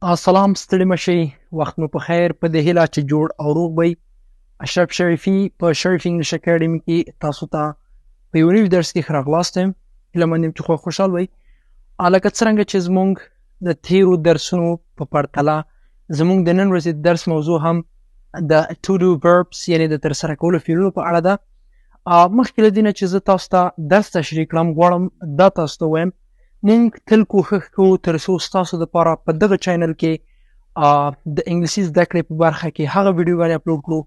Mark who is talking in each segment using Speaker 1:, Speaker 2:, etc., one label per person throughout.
Speaker 1: سلام، ستړي مشئ، وخت مو په خیر. په دې هیله چې جوړ او روغ وئ. اشرف شریفي په شریف انګلیش اکیډمي کې تاسو ته په یو نوي درس کې ښه راغلاست یم. هیله مند یم چې خوشحال وئ. لکه څرنګه چې زموږ د تیرو درسونو په پرتله زموږ د نن ورځې درس موضوع هم د to do verbs یعنې د ترسره کولو فعلونو په اړه ده. مخکې له دې نه چې زه تاسو ته درس تشریح کړم غواړم دا تاسو ته ووایم موږ تل کوښښ کوو تر څو ستاسو دپاره په دغه چینل کې د انګلیسي زده کړې په برخه کې هغه ویډیوګانې اپلوډ کړو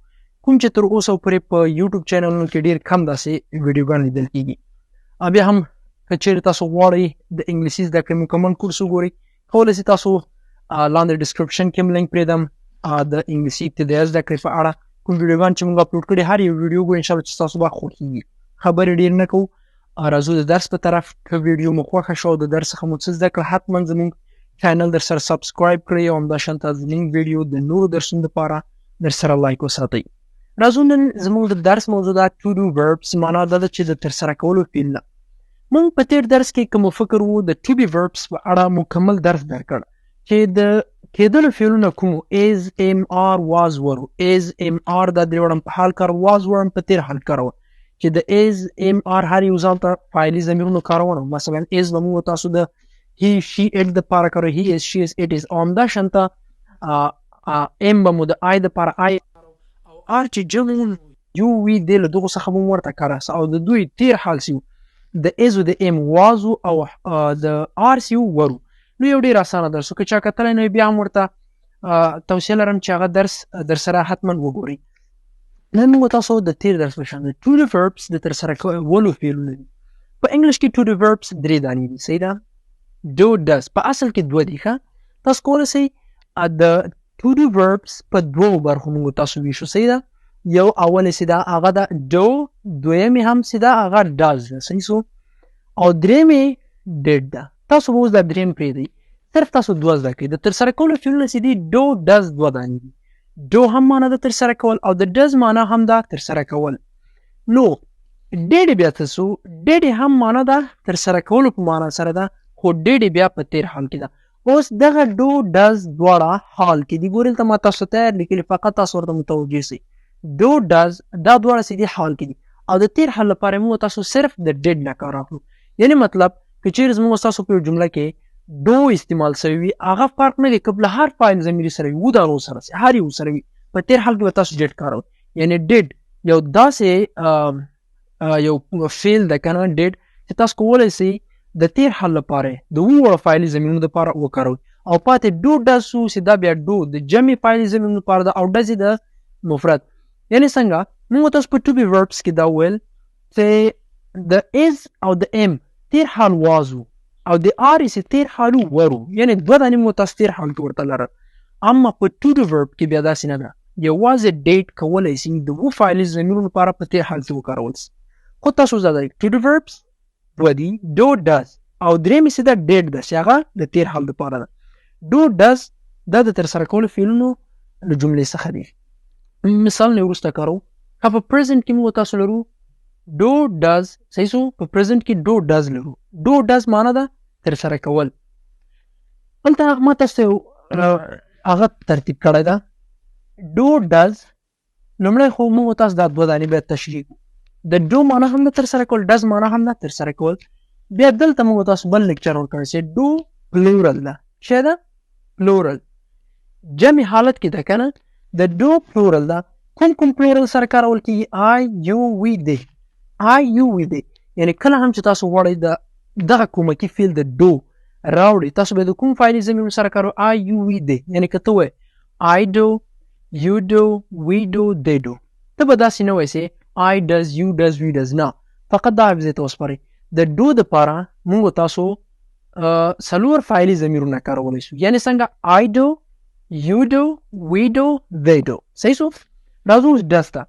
Speaker 1: کوم چې تر اوسه پورې په یوټیوب چینلونو کې ډېر کم داسې ویډیوګانې لیدل کېږي. بیا هم که چیرې تاسو غواړئ د انګلیسي زده کړې مکمل کورس وګورئ، کولی شئ تاسو لاندې ډسکرپشن کې هم لینک پرېږدم د انګلیسي ابتدایي زده کړې په اړه کوم ویډیوګان چې موږ اپلوډ کړي هر یو ویډیو ګورئ، انشاءالله چې ستاسو به خوښېږي. خبرې ډېر نه کوو، راځو د درس په طرف. که ویډیو مو خوښه شوه او د درس څخه مو څه زده کړه، حتما زموږ چینل در سره سبسکرایب کړئ او همداشانته زموږ ویډیو د نورو درسونو دپاره در سره لایک وساتئ. راځو نن زموږ د درس موضوع ده to do verbs. معنا دا ده چې د ترسره کولو فعل ده. موږ په تېر درس کې کوم فکر وو د to be verbs په اړه مکمل درس درکړ چې د کېدلو فعلونه کوم is am are was were. is am are دا درې وړم په حال کار، was were په تېر حال کار چې د is am are هر یو ځان ته فاعلي ضمیرونو کارونه. مثلا is به موږ تاسو د he she it دپاره کارو، he is she is it is. او همداشانته am به مو د I دپاره I او are چې جمع یو وي دې له دغو څخه به مو ورته کار است او د دوی تېر حال سي د is او د am was او د are سي ورو. نو یو ډېر اسانه درس و، که چا کتلی نو بیا هم ورته توصیه لرم چې هغه درس در سره حتما وګورئ. نن موږ تاسو د تېر درس په شان د to do verbs د ترسره کولو فعلونه دي. په انګلیش کې to do verbs درې دانې دي، صحیح ده. do does په اصل کې دوه دي. ښه، تاسو کولی شئ د to do verbs په دوو برخو موږ تاسو ویشو، صحیح ده. یو اول چې ده هغه ده do، دویمې هم چې ده هغه does ده، صحیح سو. او درېیمې did ده. تاسو به اوس دا درېیم پرېږدئ، صرف تاسو دوه زده کړئ. د ترسره کولو فعلونه چې دي do does دوه دانې دي. do هم معنا ده ترسره کول او د does معنا هم ده ترسره کول. نو did بیا څه سو؟ did هم معنا ده ترسره کولو په معنا سره ده، خو did بیا په تېر حال کې ده. اوس دغه do does دواړه حال کې دي. ګورئ دلته ما تاسو ته لیکلي، فقط تاسو ورته متوجه سئ. do does دا دواړه چې دي حال کې دي او د تېر حال لپاره موږ تاسو صرف د did نه کار اخلو. یعنې مطلب که چیرې زموږ ستاسو په یو جمله کې دو استعمال شوی وي، هغه فرق نه دی که له هر فاعل ضمیري سره وي، و دغو سره سي، هر یو سره وي. په تېر حال کې به تاسو ډېډ کاروئ. یعنې ډېډ یو داسې یو فعل ده که نه، ډېډ، چې تاسو کولی سئ د تېر حال لپاره د اووه فاعلي ضمیرونو دپاره وکاروئ. او پاتې ډو ډز سو چې دا بیا ډو د جمع فاعلي ضمیرونو لپاره ده او ډزې د مفرد. یعنې څنګه موږ تاسو په to be verbs کې دا وویل چې د is او د am تېر حال was و او د are چې تېر حال ورو، یعنې دوه دانې مو تاسو تېر حال کې ورته لرل. اما په to do verb کې بیا داسې نه ده. یوازې date کولی شي د اووه فاعلي ضمیرونو لپاره په تېر حال کې وکارول شي. خو تاسو زده کړئ to do verbs دوه دي، do does او درېیمې چې ده date ده چې هغه د تېر حال لپاره ده. do does دا د ترسره کولو فعلونو له جملې څخه دي. مثال نه وروسته کارو. که په present کې موږ تاسو لرو do does، صحیح سو. په present کې do does لرو. do does معنا ده ترسره کول. هلته ما تاسو هغه ترتیب کړی ده. do does لومړی خو موږ تاسو دا دوه دانې باید تشریح کړو. د do معنا هم ده ترسره کول، does معنا هم ده ترسره کول. بیا دلته موږ تاسو بل لیکچر ورکړی چې do plural ده. څه ده؟ plural. جمع حالت کې ده که نه، د do plural ده. کوم plural سره کارول کېږي؟ I you we they. I you we they. یعنې کله هم چې تاسو غواړئ د دغه کومکي فعل د do راوړئ، تاسو به د کوم فاعلي ضمیر سره کاروئ؟ I you we they. یعنې که ته وایې I do you do we do they do، ته به داسې نه وایې I does you does we does. نه، فقط دا حافظې ته وسپارئ. د do دپاره موږ تاسو څلور فاعلي ضمیرونه کارولی شو. یعنې څنګه؟ I do you do we do they do. صحیح سو. راځو اوس does ته.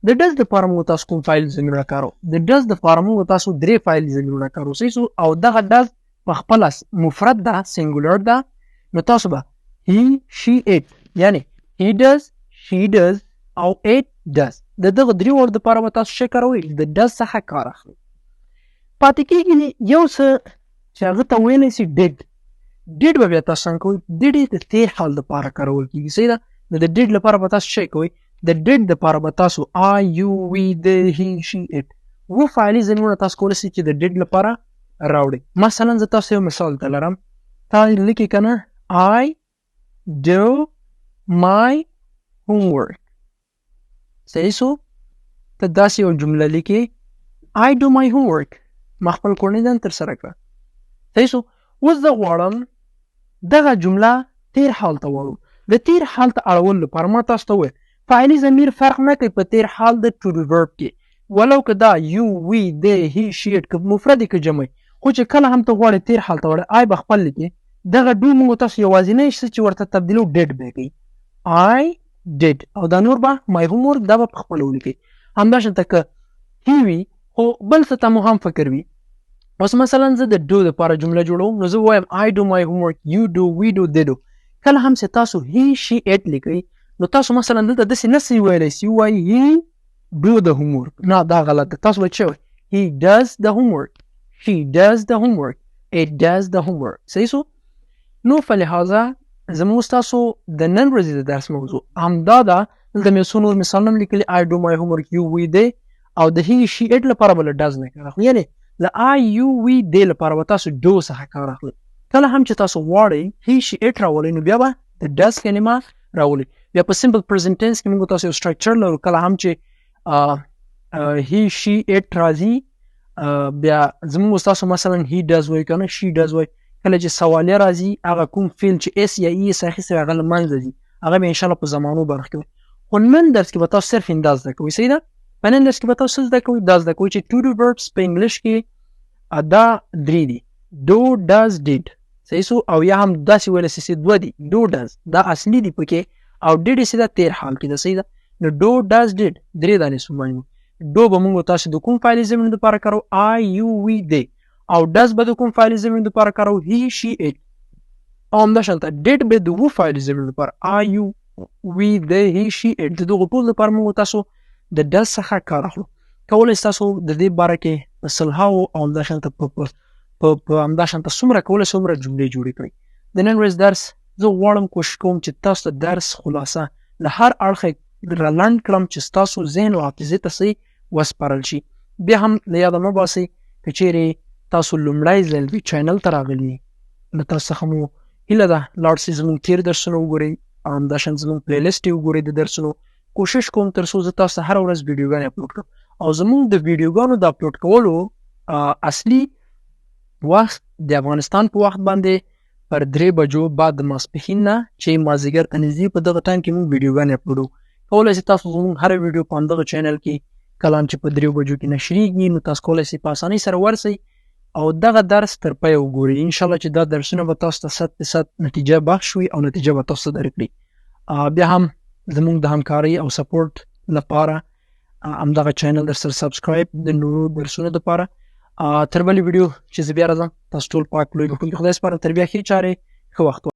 Speaker 1: د does دپاره موږ تاسو کوم فاعلي ضمیرونه کارو؟ د does دپاره موږ تاسو درې فاعلي ضمیرونه کارو، صحیح سو. او دغه does په خپله مفرد ده، سینګولر ده. نو تاسو به he she it، یعنې he does she does او it does، د دغه درې وړو دپاره به تاسو څه کاروئ؟ د does څخه کار اخلئ. پاتې کېږي یو څه چې هغه ته ویلی سي did. ډیډ به بیا تاسو څنګه کوئ ډیډ یې د تیر حال دپاره کارول کېږي صحیح ده نو د ډیډ لپاره به تاسو شی کوئ د ډیډ دپاره به تاسو آی یو وی د هی شي اټ فعلي ضمیرونه تاسو کولی شئ چې د ډیډ لپاره راوړئ مثلا زه تاسو یو مثال ته لرم تا لیکئ که نه I do my homework صحیح سو ته داسې یو جمله لیکې I do my homework ما خپل کورنۍ دنده ترسره کړه صحیح سو اوس زه غواړم دغه جمله تیر حال ته واړو د تیر حال ته اړولو لپاره ما تاسو ته وویل فعلي ضمیر فرق نه کوي په تیر حال د ټو بي ورب کې ولو که دا یو وی دی هی شي اټ که مفرد که جمع خو چې کله هم ته غواړې تیر حال ته وړې آی به خپل لیکې دغه ډو موږ تاسو یوازینی څه چې ورته تبدیلو ډیډ به کوي I did او دا نور به my homework دا به په خپله ولیکئ همداشانته که هی وي خو بل څه ته مو هم فکر وي اوس مثلا زه د ډو دپاره جمله جوړوم نو زه وایم I do my homework you do we do they do کله هم چې تاسو he she it لیکئ نو تاسو مثلا دلته داسې نه سئ ویلی سي ووایي he do the homework نه دا غلط ده تاسو به څه وایي he does the homework she does the homework it does the homework صحیح سو نو فلهذا زموږ ستاسو د نن ورځې د درس موضوع همدا ده دلته مې څو نور مثالونه هم لیکلي I do my homework you we they او د he she it لپاره به له does نه کار اخلي یعنې له I you we they لپاره به تاسو do څخه کار اخلي کله هم چې تاسو غواړئ he she it راولئ نو بیا به د does کلمه راولئ بیا په simple present tense کې موږ تاسو یو structure لرو کله هم چې he she it راځي بیا زموږ تاسو مثلا he does وایي که نه she does وایي کله چې سوالیه راځي هغه کوم فعل چې اس یا ای سره اخیستی وي هغه له منځه ځي هغه به انشاءالله په زمانو برخه کې وي خو نن درس کې به تاسو صرف دا زده کوئ صحیح ده په نن درس کې به تاسو زده کوئ دا زده کوئ چې to do verbs په انګلیش کې دا درې دي do does did صحیح سو او یا هم داسې ویلی سي چې دوه دي do does دا اصلي دي پکې او did یې دا تیر حال کې ده صحیح ده نو do does did درې دانې سوماني do به موږ تاسو د کوم فعلي ضمیر دپاره کارو I you we they او does به د کوم فعلي ضمیر دپاره کارو he she it او همداشانته did به د وو فعلي ضمیر دپاره I you we they he she it د دغو ټولو دپاره موږ تاسو د does څخه کار اخلو کولی تاسو د دې باره کې په سلهاو او همداشانته په همداشانته څومره کولی شئ هومره جملې جوړې کړئ د نن ورځ درس زه غواړم کوشش کوم چې تاسو ته درس خلاصه له هر اړخه رالنډ کړم چې ستاسو ذهن او حافظې ته صحیح وسپارل شي بیا هم له یاده مه باسئ که چیرې تاسو لومړی ځل وي چینل ته راغلي له تاسو څخه مو هیله ده لاړ شئ زموږ تیر درسونه وګورئ او همداشان زموږ پلیلیسټ یې وګورئ د درسونو کوشش کوم تر څو زه تاسو ته هره ورځ ویډیوګانې اپلوډ کړم او زموږ د ویډیوګانو د اپلوډ کولو اصلي وخت د افغانستان په وخت باندې پر 3 بجو بعد د ماسپښین نه چې مازدیګر ته نږدې په دغه ټایم کې موږ ویډیوګانې اپلوډوو کولی شئ تاسو زموږ هره ویډیو په همدغه چینل کې کله چې په 3 بجو کې نشریږي نو تاسو کولی شئ په اسانۍ سره ورسئ او دغه درس تر پایه وګورئ انشاءالله چې دا درسونه به تاسو ته 100% نتیجه بخش وي او نتیجه به تاسو ته درکړي بیا هم زموږ د همکارۍ او سپورټ لپاره همدغه چینل در سره سبسکرایب د نورو درسونو دپاره تر بلې ویډیو چې زه بیا راځم تاسو ټول پاک لوی بخښونکي خدای سپارم تر بیا ښې چارې ښه وخت